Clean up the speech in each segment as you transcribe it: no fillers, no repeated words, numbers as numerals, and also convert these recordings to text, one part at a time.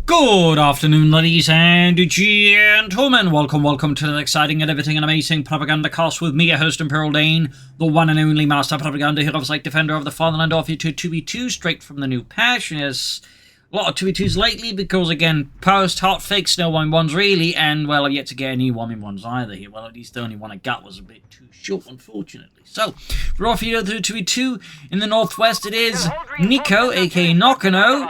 Good afternoon, ladies and gentlemen. Welcome to the exciting and everything and amazing Propagandacast with me, your host, Imperial Dane, the one and only master propaganda hero of defender of the fatherland, off you to 2v2 straight from the new patch. Yes, a lot of 2v2s lately because, again, post hotfix, no 1v1s really, and, well, I've yet to get any 1v1s either here. Well, at least the only one I got was a bit too short, unfortunately. So, we're off here to 2v2. In the northwest, it is Nicko, aka Nicko.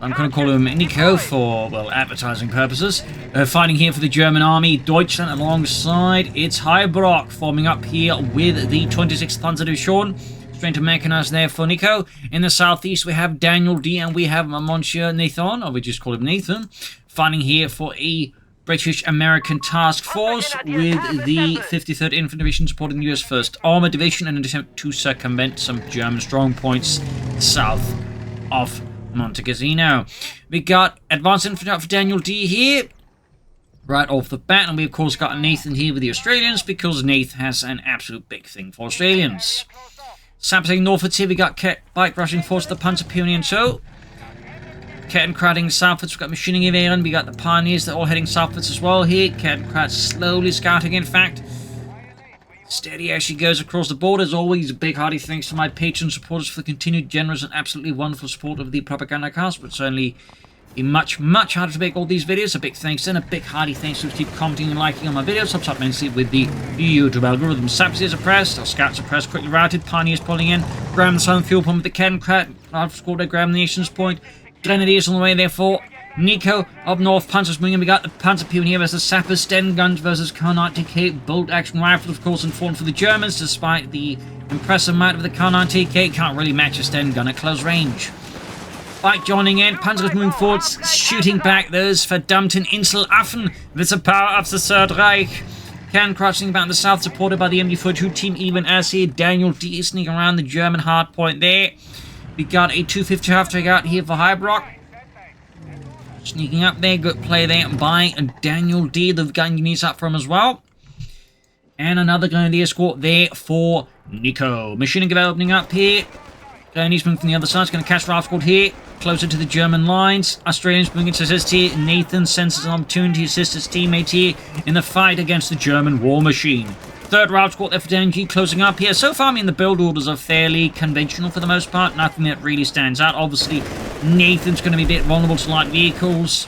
I'm going to call him Nicko for, well, advertising purposes. Fighting here for the German army, Deutschland alongside its Hybroq, forming up here with the 26th Panzer Division. Straight to Mechanized there for Nicko. In the southeast, we have DanielD and we have Monsieur Nathan, or we just call him Nathan, fighting here for a British-American task force with the 53rd Infantry Division supporting the US 1st Armoured Division in an attempt to circumvent some German strong points south of Monte Cassino. We got advanced infantry up for DanielD here, right off the bat, and we of course got Nathan here with the Australians because Nathan has an absolute big thing for Australians. Sampling northwards here, we got bike rushing force the Panzer Pioneer and so. Kettenkratting southwards, we've got machining Iran, we got the Pioneers, they're all heading southwards as well here. Kettenkrat slowly scouting, in fact. Steady as she goes across the board. As always, a big hearty thanks to my patron supporters for the continued generous and absolutely wonderful support of the Propagandacast, but certainly much harder to make all these videos. A big thanks and a big hearty thanks to keep commenting and liking on my videos. Helps out immensely with the YouTube algorithm. Sapsies are pressed, our scouts are pressed, quickly routed, Pioneers pulling in, grab the southern fuel pump with the Kettenkrat, I've scored a grab the nation's point, Grenadiers on the way therefore. Nicko up north, Panzers moving, and we got the Panzer Pioneer versus Sappers, Sten guns versus CoH3 bolt action rifles, of course, informed for the Germans, despite the impressive might of the CoH3. Can't really match a Sten gun at close range. Bike joining in, Panzers moving forwards, shooting back those verdammten Inselaffen with the power of the Third Reich. Can crouching back in the south, supported by the MD42 team, even as here DanielD is sneaking around the German hard point there. We got a 250 half take out here for Hybroq. Sneaking up there, good play there by DanielD. They've got units up for him as well. And another Grenadier escort there for Nicko. Machining gun opening up here. Grenadiers moving from the other side. It's going to catch Ralph squad here. Closer to the German lines. Australians moving to assist here. Nathan senses an opportunity to assist his teammate here in the fight against the German war machine. Third Ralph squad there for DanielD closing up here. So far, I mean, the build orders are fairly conventional for the most part. Nothing that really stands out. Obviously, Nathan's going to be a bit vulnerable to light vehicles.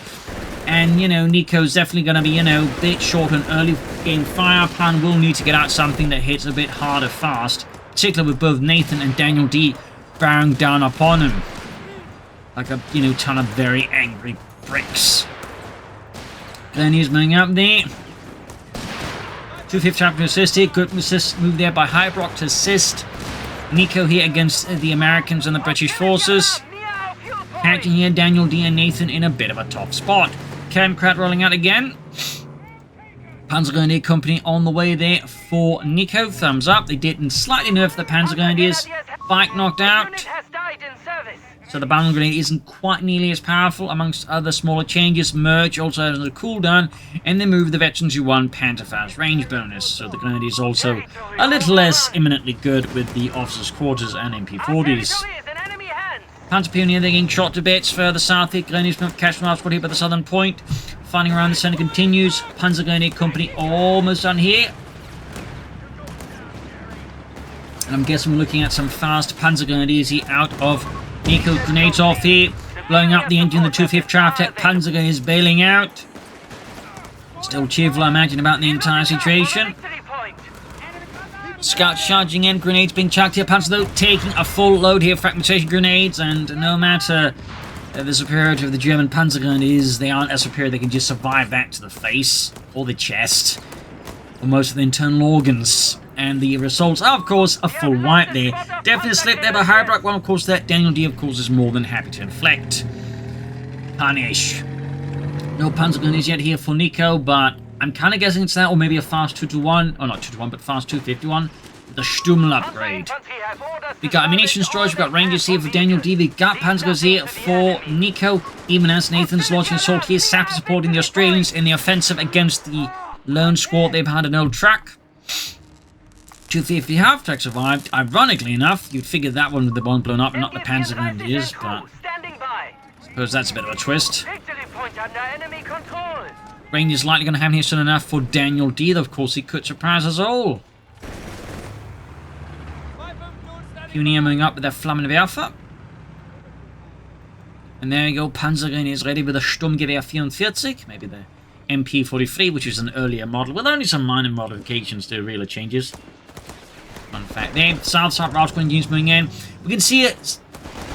And, you know, Nicko's definitely going to be, you know, a bit short on early game fire. Plan will need to get out something that hits a bit harder fast. Particularly with both Nathan and DanielD bearing down upon him. Like a, you know, ton of very angry bricks. Then he's moving up there. 250 champion assist here. Good assist move there by Hybroq to assist Nicko here against the Americans and the British forces. Catching here DanielD and Nathan in a bit of a tough spot. Kettenkrat rolling out again. Panzer Grenadier Company on the way there for Nicko. Thumbs up. They did slightly nerf the Panzer Grenadiers. Bike knocked out. So the Battle Grenade isn't quite nearly as powerful, amongst other smaller changes. Merge also has a cooldown, and they move the veterans who won Panzerfaust range bonus. So the Grenadier is also a little less imminently good with the officers' quarters and MP40s. Panzer Pioneer, they're getting shot to bits further south here. Grenadiers catch from squad here by the southern point. Fighting around the center continues. Panzer Grenadier Company almost done here. And I'm guessing we're looking at some fast Panzer Grenadiers here out of Nicko. Grenades off here, blowing up the engine, the 250 Tech Panzer is bailing out. Still cheerful, I imagine, about the entire situation. Scouts charging in, grenades being chucked here. Panzer though taking a full load here, fragmentation grenades, and no matter the superiority of the German Panzer Grenadiers, they aren't as superior. They can just survive that to the face or the chest or most of the internal organs. And the results are, of course, a full wipe there. Definitely a slip there by Hybroq. Well, of course, that DanielD, of course, is more than happy to inflict. Punish. No Panzer Grenadiers yet here for Nicko, but I'm kind of guessing it's that, or maybe a fast 221. Oh, not 221, but fast 251. The Stummel upgrade. We got ammunition storage. We got Rangers here for DanielD. We got Panzers here for Nicko. Even as Nathan's launching assault here, Sapper supporting the Australians in the offensive against the lone squad they've had an old track. 250 half-track survived. Ironically enough, you'd figure that one with the bomb blown up and not the Panzer Grenadiers, but Suppose that's a bit of a twist. Victory point under enemy control. Rain is likely going to happen here soon enough for DanielD. Of course, he could surprise us all. Puny moving up with their Flammenwerfer. And there you go, Panzergrenadier is ready with a Sturmgewehr 44, maybe the MP43, which is an earlier model, with only some minor modifications to real changes. Fun fact there. South side route units moving in. We can see it.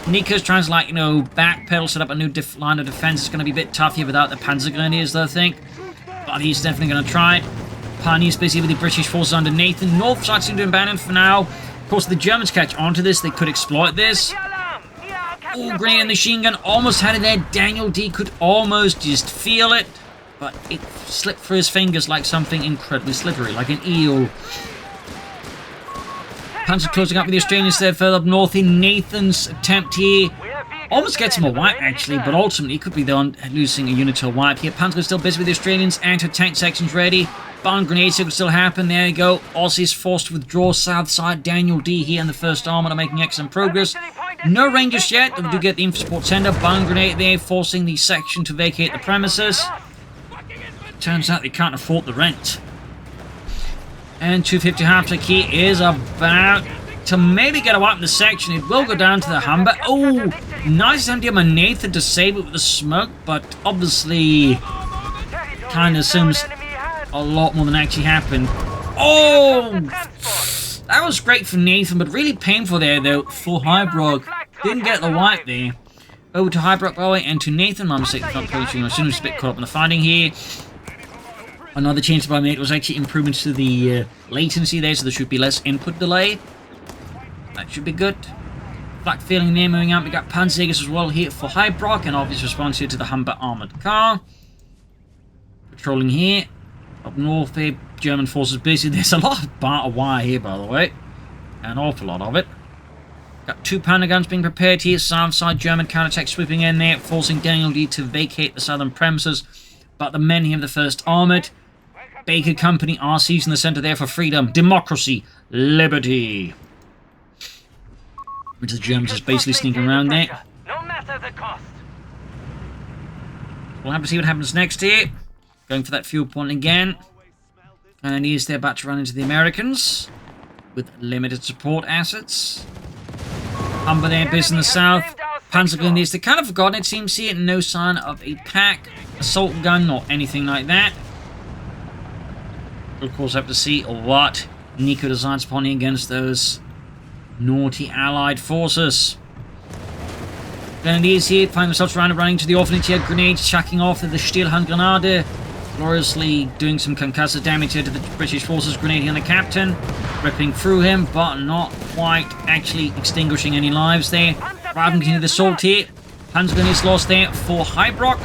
Nicko's trying to, like, you know, backpedal, set up a new line of defense. It's going to be a bit tough here without the Panzergrenadiers, though, I think. But he's definitely going to try it. Pioneer's busy with the British forces under Nathan. North side seem to abandon for now. Of course, the Germans catch onto this. They could exploit this. Oh, grenade and machine gun almost had it there. DanielD could almost just feel it. But it slipped through his fingers like something incredibly slippery, like an eel. Panzer closing up with the Australians there further up north in Nathan's attempt here. Almost gets him a wipe, actually, but ultimately could be the one losing a unit to a wipe here. Panzer is still busy with the Australians. Anti-tank sections ready. Bomb grenades could still happen. There you go. Aussies forced to withdraw south side. DanielD here in the first Armoured are making excellent progress. No Rangers yet, but we do get the info support center. Bomb grenade there, forcing the section to vacate the premises. Turns out they can't afford the rent. And 250 half-tick here is about to maybe get a wipe in the section. It will go down to the Humber. Oh, nice empty on my Nathan to save it with the smoke, but obviously kind of seems a lot more than actually happened. Oh, that was great for Nathan, but really painful there, though, for Hybroq. Didn't get the wipe there. Over to Hybroq, by the way, and to Nathan. My mistake, not approaching. As soon as a bit caught up in the fighting here. Another change that I made was actually improvements to the latency there, so there should be less input delay. That should be good. Black feeling there moving out. We got Panzergrenadiers as well here for Hybroq, and obvious response here to the Humber armoured car. Patrolling here. Up north there, German forces busy. There's a lot of barter wire here, by the way. An awful lot of it. Got 2 Panda guns being prepared here. South side German counterattack sweeping in there, forcing DanielD to vacate the southern premises. But the men here of the 1st Armoured, Baker Company, are seizing the centre there for freedom, democracy, liberty. Which the Germans just basically sneaking around there. No matter the cost. We'll have to see what happens next here. Going for that fuel point again. And he's there about to run into the Americans with limited support assets. Humber there, busy in the south. Panzergrenadiers, they kind of forgotten it seems here. No sign of a pack, assault gun, or anything like that. We'll of course have to see what Nicko decides upon against those naughty allied forces. Grenadiers here find themselves around and running to the orphanage here. Grenades chucking off the Stillhandgrenade. Gloriously doing some concussive damage here to the British forces. Grenade on the captain, ripping through him, but not quite actually extinguishing any lives there. Driving into the assault here. Panzergrenadiers lost there for Hybroq.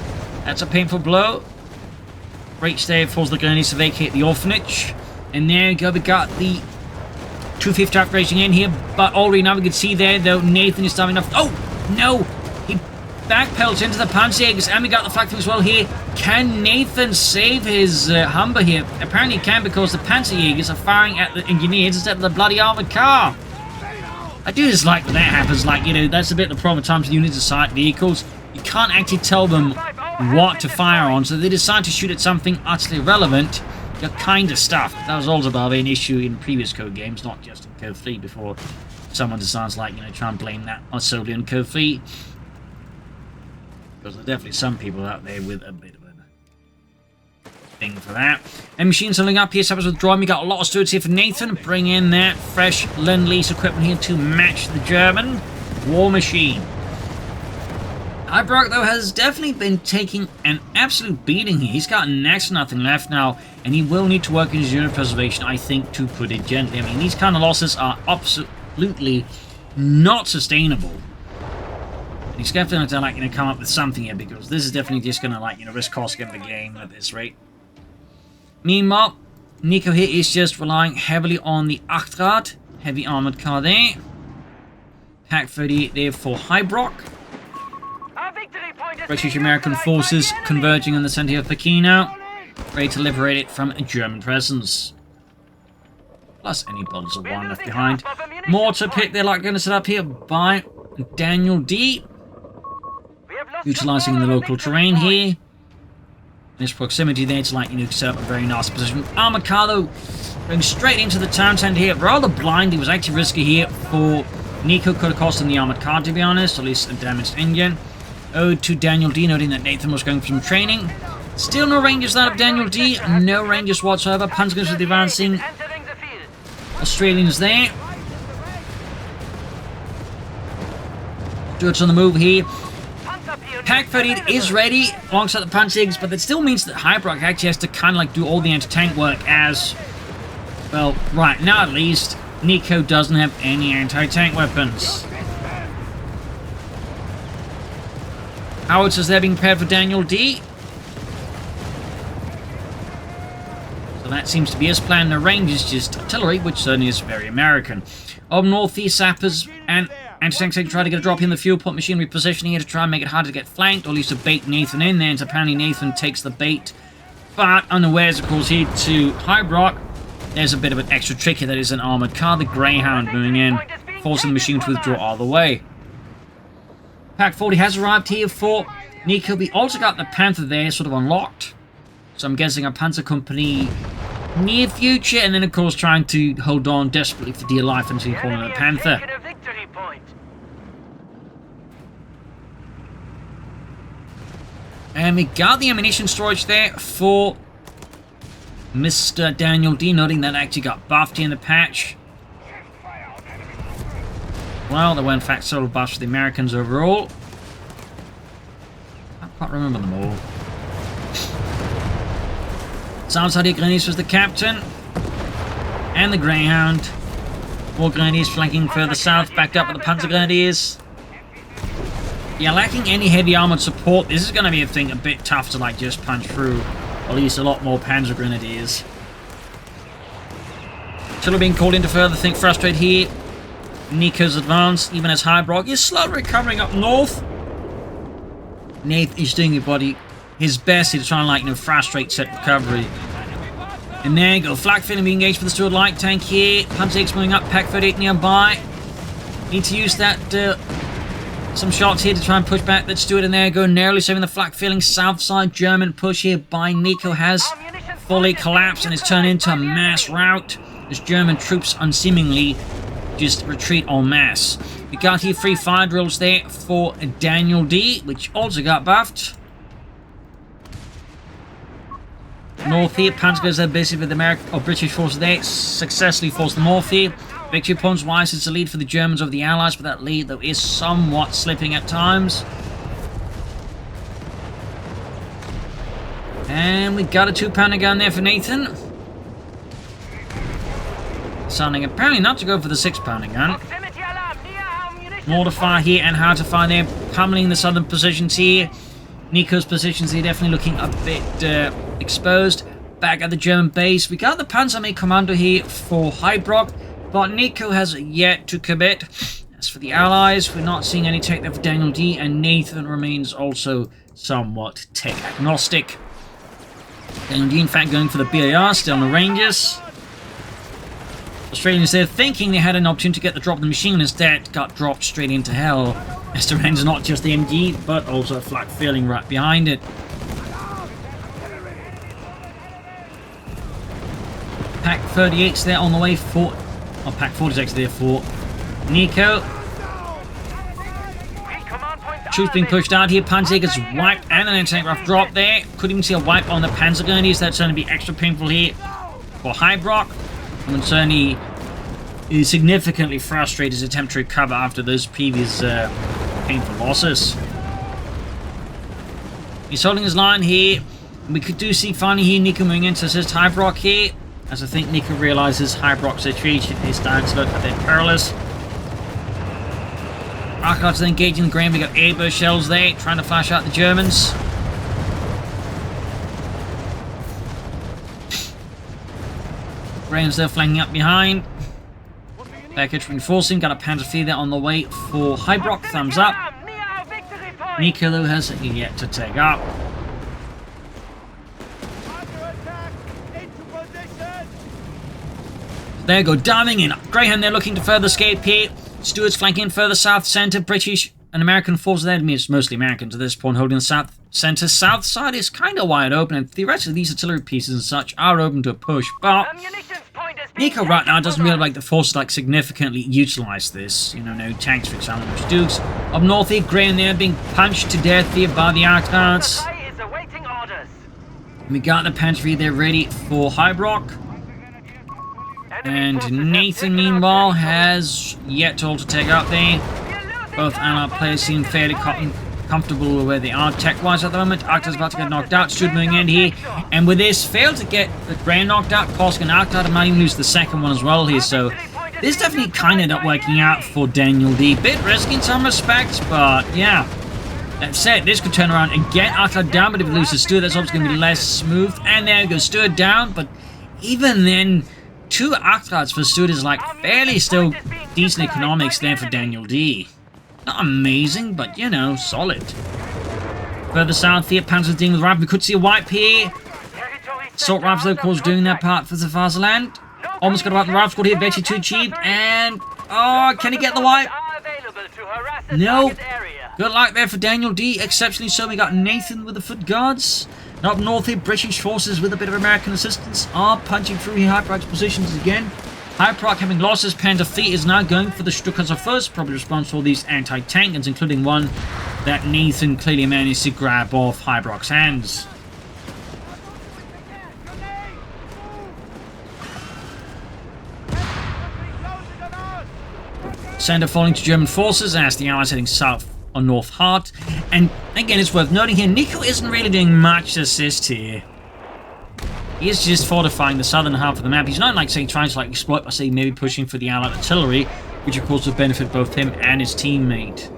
That's a painful blow. Breach there forces the Grenadiers to vacate the orphanage. And there you go, we got the 250 upgrading in here, but already now we can see there, though, Nathan is starting off. Oh, no! He backpedals into the Panzerjägers, and we got the flak thing as well here. Can Nathan save his Humber here? Apparently he can, because the Panzerjägers are firing at the engineers instead of the bloody armoured car. I do just like when that happens, like, you know, that's a bit of the problem at times with units of sight vehicles. You can't actually tell them what to fire on, so they decide to shoot at something utterly irrelevant. You're kind of stuffed. That was also about an issue in previous CoH games, not just in CoH 3, before someone decides, like, you know, try and blame that solely on CoH 3. Because there's definitely some people out there with a bit of a thing for that. And machines filling up here, Sabbath withdrawing. We got a lot of stewards here for Nathan. Bring in that fresh Lend-Lease equipment here to match the German war machine. Hybroq, though, has definitely been taking an absolute beating here. He's got next to nothing left now, and he will need to work in his unit preservation, I think, to put it gently. I mean, these kind of losses are absolutely not sustainable. And he's definitely going to, like, you know, come up with something here, because this is definitely just going to, like, you know, risk costing the game at this rate. Meanwhile, Nicko here is just relying heavily on the Achtrad, heavy armored car there. Pack 30 there for Hybroq. British-American forces converging on the center of Pachino, ready to liberate it from a German presence. Plus any bottles of wine left behind. Mortar pit they're like going to set up here by DanielD. Utilising the local terrain here. In this proximity there to, like, you know, set up a very nice position. Armoured car, though, going straight into the town centre here. Rather blind. It was actually risky here for Nicko. Could have cost him the armoured car, to be honest. Or at least a damaged engine. Ode to DanielD, noting that Nathan was going for some training. Still no Rangers out of DanielD. No Rangers whatsoever. Panzerguns with advancing. Australians there. Stuart's on the move here. Pack 38 is ready alongside the Panzers, but that still means that Hybroq actually has to kind of like do all the anti-tank work as, well, right now at least, Nicko doesn't have any anti-tank weapons. Howitzers there being prepared for DanielD. So that seems to be his plan. The range is just artillery, which certainly is very American. Up northeast, sappers and anti-tanks try to get a drop in the fuel pump machinery positioning here to try and make it harder to get flanked, or at least to bait Nathan in there, and apparently Nathan takes the bait. But unawares, of course, here to Hybroq, there's a bit of an extra trick here. That is an armoured car, the Greyhound, moving in, forcing the machine to withdraw all the way. Pack 40 has arrived here for Nicko. We also got the Panther there, sort of unlocked. So I'm guessing a Panzer company near future, and then of course trying to hold on desperately for dear life until you call in a Panther. And we got the ammunition storage there for Mr. DanielD, noting that actually got buffed in the patch. Well, there were in fact several buffs for the Americans overall. I can't remember them all. Sounds like Grenadiers was the captain. And the Greyhound. More Grenadiers flanking further south, backed up with the Panzer Grenadiers. Yeah, lacking any heavy armoured support, this is going to be a thing a bit tough to like just punch through. At least a lot more Panzer Grenadiers. Still being called in to further think frustrate here. Nicko's advance, even as Hybroq is slowly recovering up north. Nath is doing his best here to try and, like, you know, frustrate set recovery. And there you go, flak filling being engaged for the Stuart light tank here. Panzer X moving up, Pack 38 nearby. Need to use that, some shots here to try and push back that Stuart, and there you go, narrowly saving the flak filling. South side German push here by Nicko has fully collapsed and is turned into a mass rout as German troops unseemingly just retreat en masse. We got here 3 fire drills there for DanielD, which also got buffed. North here, Panzerguns are busy with the American or British forces there, successfully forced them off here. Victory points wise, it's a lead for the Germans over the Allies, but that lead though is somewhat slipping at times. And we got a 2-pounder gun there for Nathan. Sounding apparently not to go for the 6-pounder gun. Mortar fire here and hard to fire there, pummeling the southern positions here. Nicko's positions here definitely looking a bit exposed. Back at the German base, we got the Panzerarmee Commando here for Hybroq, but Nicko has yet to commit. As for the Allies, we're not seeing any tech there for DanielD, and Nathan remains also somewhat tech agnostic. DanielD in fact going for the BAR, still on the Rangers. Australians there thinking they had an opportunity to get the drop of the machine, instead got dropped straight into hell. As the range is not just the MG, but also a flak filling right behind it. Pack 38's there on the way for, or Pack 46 there for Nicko. Troops being pushed out here. Panzer gets wiped and an anti-tank rough drop there. Couldn't even see a wipe on the Panzer Grenadiers. That's going to be extra painful here for Hybroq. And certainly is significantly frustrated his attempt to recover after those previous painful losses. He's holding his line here. We could see finally here Nicko moving into assist Hybroq here, as I think Nicko realizes Hybroq's situation is starting to look a bit perilous. Archives are engaging the ground. We got airburst shells there, trying to flash out the Germans. Graham's there flanking up behind. Package reinforcing, got a Panzer IV there on the way for Hybroq, thumbs up. Nicko though has yet to take up. There you go, diving in. Greyhound there looking to further escape here. Stuart's flanking further south centre. British an American force there. I mean, it's mostly Americans at this point, holding the south center. South side is kind of wide open, and theoretically these artillery pieces and such are open to a push, but Nicko right now doesn't really like the forces like significantly utilize this. You know, no tanks, for example, which Dukes. Up north here, Grey and there being punched to death here by the Arctards. We got the Infantry there ready for Hybroq. And Nathan, meanwhile, has yet to also take up there. Both Allied players seem fairly comfortable with where they are tech-wise at the moment. Arctar's about to get knocked out. Stood moving in here. And with this, failed to get the Grand knocked out. Kosk and Arctar might even lose the second one as well here. So this definitely kind of not working out for DanielD. Bit risky in some respects, but yeah. That said, this could turn around and get Arctar down, but if it loses Stewart, that's obviously going to be less smooth. And there goes Stewart down, but even then, 2 Arctards for Stewart is like fairly still decent economics there for DanielD. Not amazing, but you know, solid. Further south here, Panzer's dealing with Rifle. We could see a wipe here. Assault Rifles, though, of course, doing their part for the Faserland. Almost got about the Rifle squad here, bet you too cheap. And, oh, can he get the wipe? No. Good luck there for DanielD. Exceptionally so, we got Nathan with the foot guards. And up north here, British forces with a bit of American assistance are punching through here Hybroq's positions again. Hybroq, having lost his Panther fleet, is now going for the Stukas first, probably responsible for all these anti-tank guns, including one that Nathan clearly managed to grab off Hybroq's hands. Center falling to German forces as the Allies heading south on North Hart. And again, it's worth noting here, Nicko isn't really doing much assist here. He is just fortifying the southern half of the map. He's not like saying trying to like exploit by say maybe pushing for the Allied artillery, which of course would benefit both him and his teammate.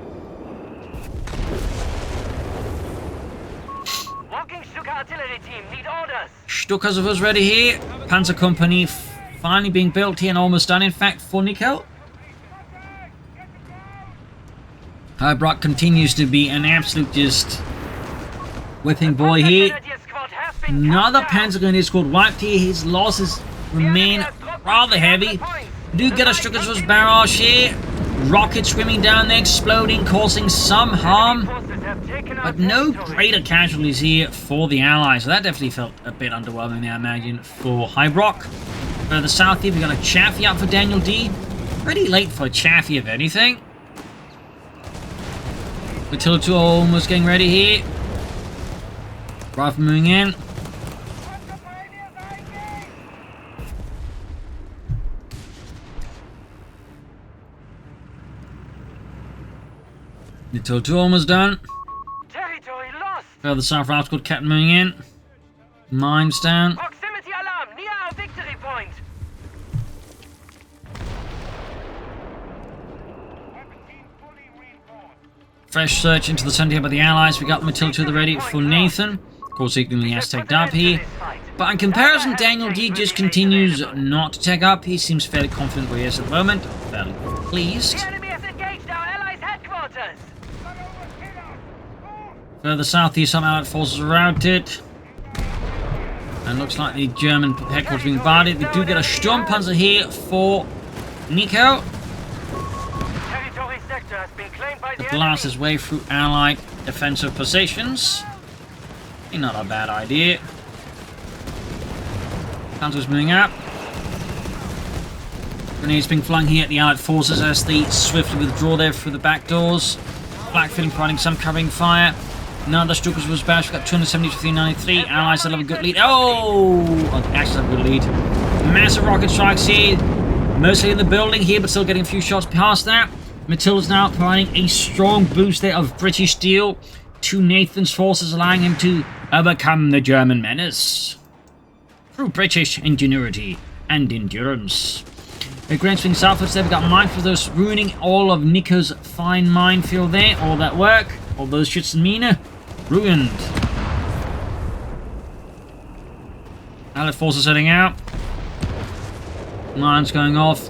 Walking Stuka artillery team need orders. Stukas of us ready here. Panzer Company finally being built here and almost done in fact for Nicko. Hybroq continues to be an absolute just whipping boy here. Another Panzer Grenadier squad wiped here. His losses remain rather heavy. Do get a Stukas barrage here. Rockets swimming down there, exploding, causing some harm. But no greater casualties here for the Allies. So that definitely felt a bit underwhelming there, I imagine, for Hybroq. Further south here, we got a Chaffee up for DanielD. Pretty late for a Chaffee, if anything. Matilda 2 almost getting ready here. Rifle moving in. Matilda 2 almost done. Territory lost. Further south, Rifle squad kept moving in. Mines down. Proximity alarm near our victory point. Fresh search into the center here by the Allies. We got Matilda 2 ready for Nathan. Of course, equally has tagged up here. But in comparison, DanielD just continues not to tag up. He seems fairly confident where he is at the moment. Fairly pleased. The enemy has engaged our allies' headquarters. Further south here, some Allied forces are routed. And looks like the German headquarters being bombarded. We do get a Sturmpanzer here for Nicko. Territory sector has been claimed by the To blast his way through Allied defensive positions. Not a bad idea. Panzer's moving up. Grenades being flung here at the Allied forces as they swiftly withdraw there through the back doors. Black filling providing some covering fire. Another Stukas was bashed. We've got 270 to 393. Allies still have a good lead. Oh! Actually have a good lead. Massive rocket strikes here. Mostly in the building here, but still getting a few shots past that. Matilda's now providing a strong boost there of British steel to Nathan's forces, allowing him to overcome the German menace through British ingenuity and endurance. The Grand Swing southwards there, we've got minefields, those ruining all of Nicko's fine minefield there. All that work, all those shits and mina, ruined. Allied forces heading out. Mines going off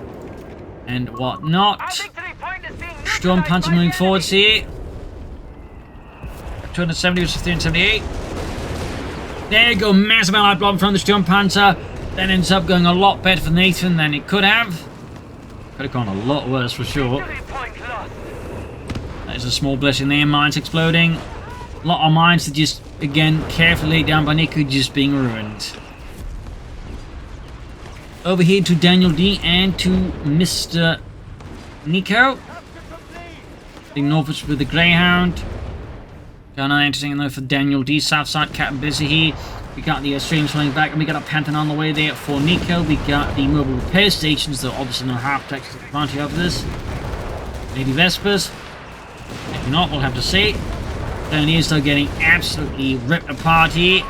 and whatnot. Sturmpanzer moving forwards here. 270 versus 378. There you go, massive Allied blob from the Sturmpanzer. That ends up going a lot better for Nathan than it could have. Could have gone a lot worse for sure. That is a small blessing there. Mines exploding. A lot of mines that just, again, carefully laid down by Nicko, just being ruined. Over here to DanielD and to Mr. Nicko. Heading northwards with the Greyhound. Got an interesting enough for DanielD. South side, Captain busy here. We got the streams running back, and we got a Panther on the way there for Nicko. We got the mobile repair stations that obviously not half take advantage of this. Lady Vespers. If not, we'll have to see. Then he is still getting absolutely ripped apart here.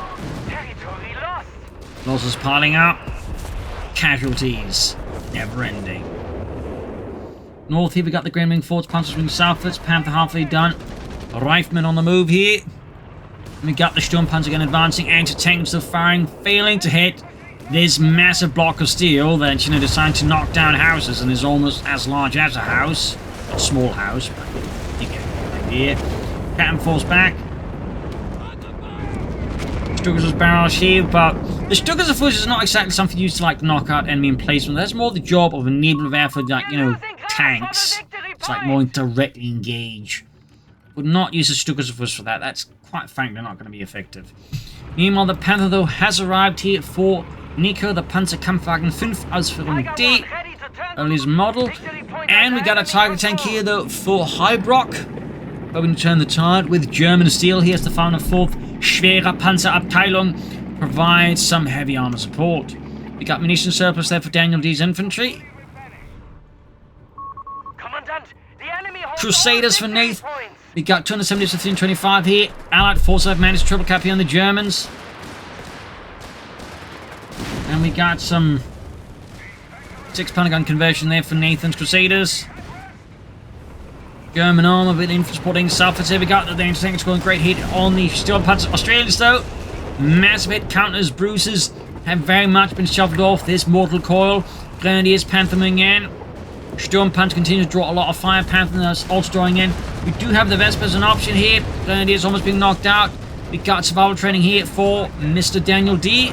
Territory lost. Losses piling up. Casualties never ending. North here we got the Gremlin Forts, Panzer Wing southwards, Panther halfway done. Rifleman on the move here. We got the Sturmpanzer again advancing, anti-tanks are firing, failing to hit this massive block of steel that, you know, designed to knock down houses and is almost as large as a house. A small house, but you get the idea. Captain falls back. Stuggers' barrage here, but the Stuggers of is not exactly something used to like knock out enemy emplacement. That's more the job of a naval effort, like, you know, tanks. It's like more directly engage. Would not use the Stuggers of for that. That's quite frankly not going to be effective. Meanwhile, the Panther though has arrived here for Nicko, the Panzerkampfwagen 5 Ausführung D, only his model, and we got a target tank here though for Hybroq. Hoping to turn the tide with German steel. Here's the 404th Schwere Panzerabteilung, provides some heavy armor support. We got munition surplus there for DanielD's infantry. Crusaders for Nath. We got 270 to 325 here. Allied forces have managed to triple cap here on the Germans. And we got some 6-pounder gun conversion there for Nathan's Crusaders. German armor with infantry supporting southwards here. We got the Danish tanks going great hit on the steel Panzer Australians though. Massive hit counters, bruises have very much been shuffled off this mortal coil. Grenadiers Panther moving in. Sturmpanzer continues to draw a lot of fire. Panther is also drawing in. We do have the Vesper as an option here. Grenadiers almost being knocked out. We got survival training here for Mr. DanielD.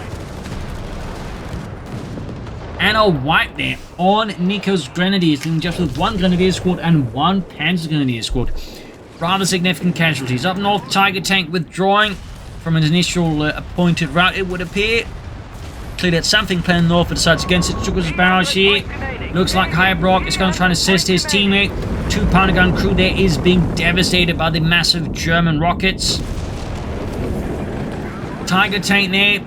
And a wipe there on Nicko's Grenadiers, leaving just with one Grenadier squad and one Panzer Grenadier squad. Rather significant casualties. Up north, Tiger tank withdrawing from an initial appointed route, it would appear. Clearly it's something playing north but decides against it. Chuckles barrage here. Looks like Hybroq is going to try and assist his teammate. 2-pounder gun crew there is being devastated by the massive German rockets. Tiger tank there,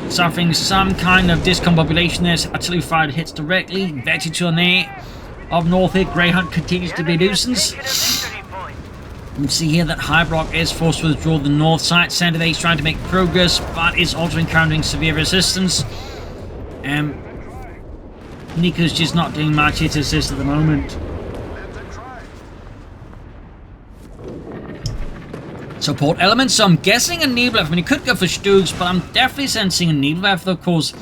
suffering some kind of discombobulation there. Artillery fire hits directly. Vector 2 on there. Up north here, Greyhound continues to be nuisance. You can see here that Hybroq is forced to withdraw the north side. Center there, he's trying to make progress, but is also encountering severe resistance. And Nicko's just not doing much here to assist at the moment. Support elements, so I'm guessing a Nebelwerfer. I mean, he could go for Stugs, but I'm definitely sensing a Nebelwerfer, of course.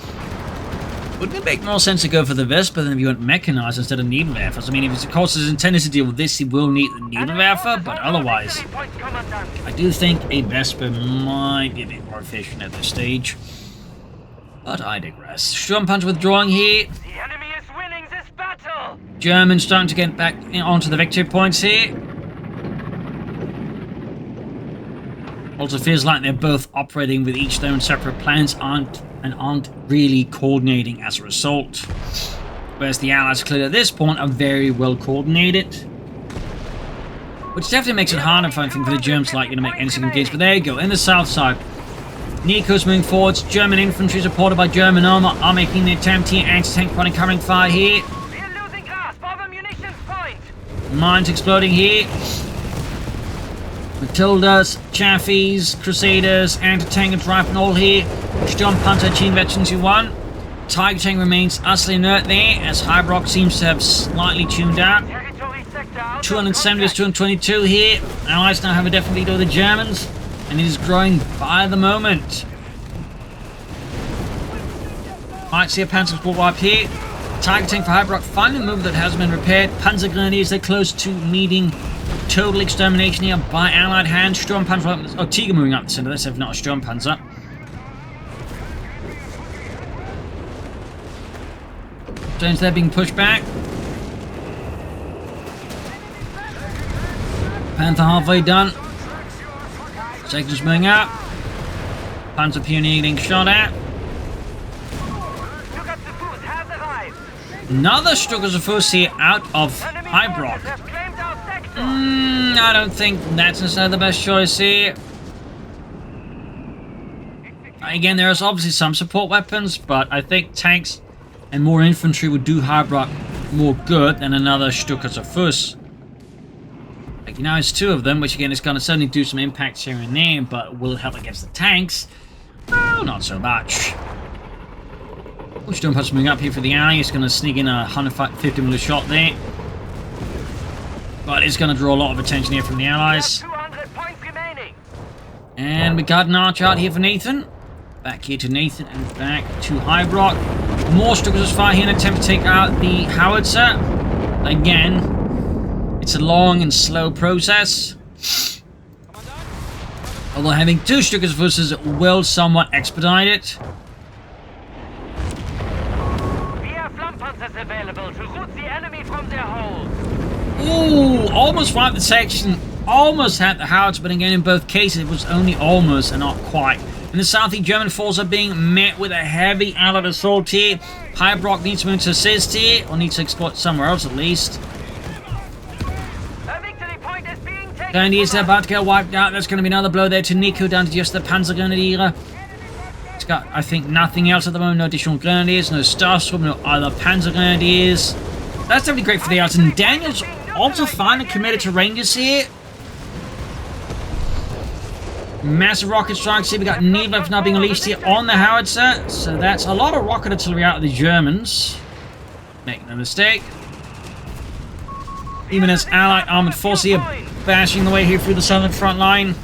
Wouldn't it make more sense to go for the Vesper than if you went Mechanized instead of Nebelwerfers? I mean, if it's, of course, is intended to deal with this, he will need the Nebelwerfer, but otherwise, I do think a Vesper might be a bit more efficient at this stage. But I digress. Sturmpanzer withdrawing here. The enemy is winning this battle. Germans starting to get back onto the victory points here. Also feels like they're both operating with each their own separate plans and aren't really coordinating as a result. Whereas the Allies clearly at this point are very well coordinated. Which definitely makes it harder for the Germans to like, make any significant gains. But there you go, in the south side. Nicko's moving forwards. German infantry supported by German armor are making the attempt here. Anti-tank running covering fire here. We're losing grasp of a munitions point. Mines exploding here. Matildas, Chaffies, Crusaders, anti-tank and rifle all here. Sturmpanzer, Team Veterans who won. Tiger tank remains utterly inert there, as Hybroq seems to have slightly tuned out. 270 to 222 here. Allies now have a definite lead over the Germans, and it is growing by the moment. Might see a Panzer support wipe here. Tiger tank for Hybroq finally moved that has been repaired. Panzer Grenadiers, they're close to meeting total extermination here by Allied hands. Sturmpanzer, oh, Tiger moving up the center. That's not a Sturmpanzer. Stones there being pushed back. Panther halfway done. Sector's moving up. Panzer Pioneer getting shot at. Another Stukas here out of Hybroq. I don't think that's necessarily the best choice here. Again, there's obviously some support weapons, but I think tanks and more infantry would do Hybroq more good than another Stukas. Like, you know, it's two of them, which again is going to certainly do some impacts here and there, but will it help against the tanks? Oh, not so much. Stormpunch moving up here for the ally. It's going to sneak in a 150mm shot there. But it's going to draw a lot of attention here from the allies. And we got an archer out here for Nathan. Back here to Nathan and back to Hybroq. More Stukas fire here in an attempt to take out the howitzer. Again, it's a long and slow process. Although having two Stukas will somewhat expedite it. Available to root the enemy from their holes. Ooh, almost wiped the section. Almost had the howitzer, but again, in both cases, it was only almost and not quite. In the south, the German forces are being met with a heavy allied assault here. Hybroq needs to move to assist here, or needs to exploit somewhere else at least. Grenadiers are about to get wiped out. That's going to be another blow there to Nicko, down to just the Panzer Grenadier. It's got, I think, nothing else at the moment. No additional Grenadiers, no Starstorm, no other Panzer Grenadiers. That's definitely great for the odds. And Daniel's also finally committed to Rangers here. Massive rocket strikes here. We got Needler now being unleashed here on the howitzer. So that's a lot of rocket artillery out of the Germans. Make no mistake. Even as Allied armored force here bashing the way here through the southern front line.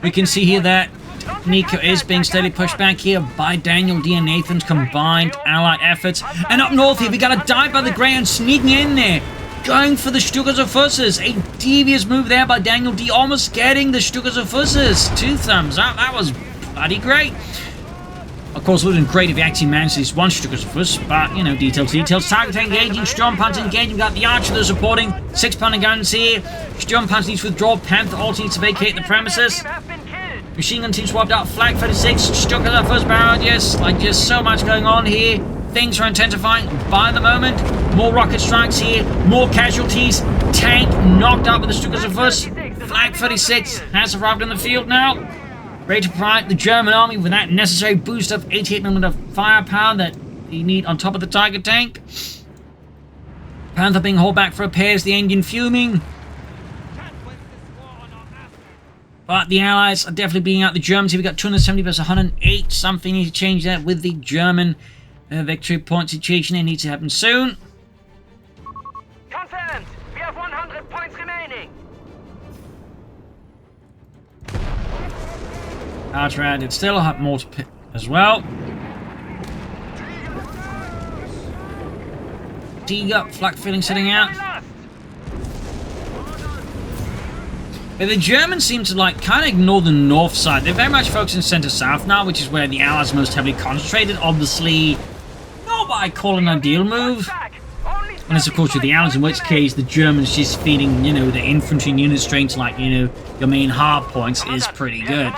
We can see here that Nicko is being steadily pushed back here by DanielD and Nathan's combined Allied efforts. And up north here, we got a dive by the Greyhound sneaking in there. Going for the Stukas. A devious move there by DanielD, almost getting the Stukas. 2 thumbs up. That was bloody great. Of course, it would have been great if he actually managed this one Stukas, but, you know, details. Target engaging, Sturmpanzer engaging. We've got the Archer they're supporting. 6-pounder guns here. Sturmpanzer needs to withdraw. Panther also needs to vacate the premises. Machine gun team swapped out. Flag 36 stuck at that first barrel. Yes, like just so much going on here. Things are intensifying by the moment. More rocket strikes here. More casualties. Tank knocked out with the Stukas. Flag 36 has arrived in the field now. Ready to provide the German army with that necessary boost of 88mm of firepower that you need on top of the Tiger tank. Panther being hauled back for repairs. The engine fuming. But the Allies are definitely beating out the Germans. Here we got 270 versus 108. Something needs to change that with the German victory point situation. It needs to happen soon. Confirmed. We have 100 points remaining. Armoured, it still have more to pick as well. D-up, flak filling setting out. But the Germans seem to like kind of ignore the north side. They're very much focusing center-south now, which is where the Allies are most heavily concentrated. Obviously, not what I call an ideal move. Unless, of course, with the Allies, in which case the Germans just feeding, you know, the infantry unit strength like, you know, your main hard points is pretty good.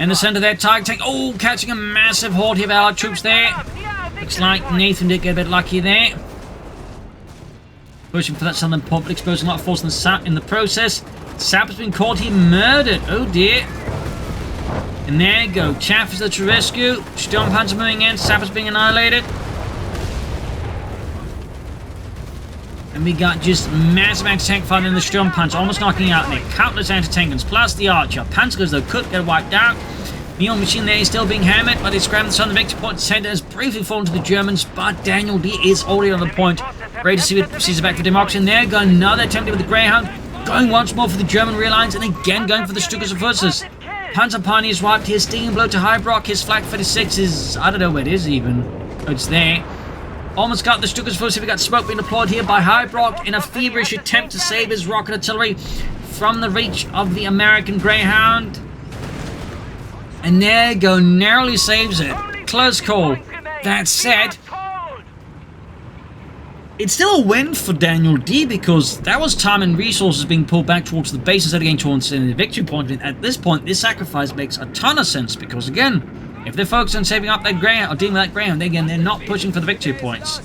In the center there, Tiger tank. Oh, catching a massive horde here of Allied troops there. Looks like Nathan did get a bit lucky there. Pushing for that southern port, but exposing a lot of force in the process. Sap has been caught here, murdered. Oh dear. And there you go. Chaff is there to rescue. Sturmpanzer moving in. Sap is being annihilated. And we got just massive anti-tank fire in the Sturmpanzer, almost knocking out Nick. Countless anti-tank guns, plus the Archer. Panzers, though, could get wiped out. The old machine there is still being hammered, but it's grabbing the southern victory point. Center has briefly fallen to the Germans, but DanielD is already on the point. Ready to see what sees back for democracy. And there, got another attempt with the Greyhound. Going once more for the German rear lines, and again going for the Stukas. Panzer Pioneers wiped here, stinging blow to Hybroq. His Flak 36 is, I don't know where it is even. Oh, it's there. Almost got the Stukas. We got smoke being deployed here by Hybroq in a feverish attempt to save his rocket artillery from the reach of the American Greyhound. And there you go, narrowly saves it. Close call. That said, it's still a win for DanielD because that was time and resources being pulled back towards the base instead of getting towards the victory point. And at this point, this sacrifice makes a ton of sense because, again, if they're focused on saving up that ground or dealing with that ground, again, they're not pushing for the victory points.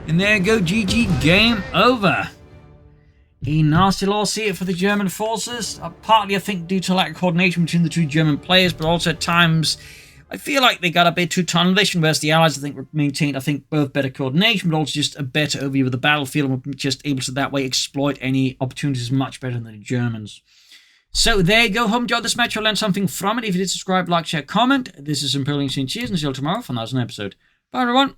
And there you go, GG, game over. A nasty loss here for the German forces. Partly, I think, due to lack of coordination between the two German players, but also at times, I feel like they got a bit too tunnel vision, whereas the Allies, I think, maintained, I think, both better coordination, but also just a better overview of the battlefield, and were just able to that way exploit any opportunities much better than the Germans. So there you go. Hope you enjoyed this match. You'll learn something from it. If you did, subscribe, like, share, comment. This is Imperial Cheers, and see you all tomorrow for another episode. Bye, everyone.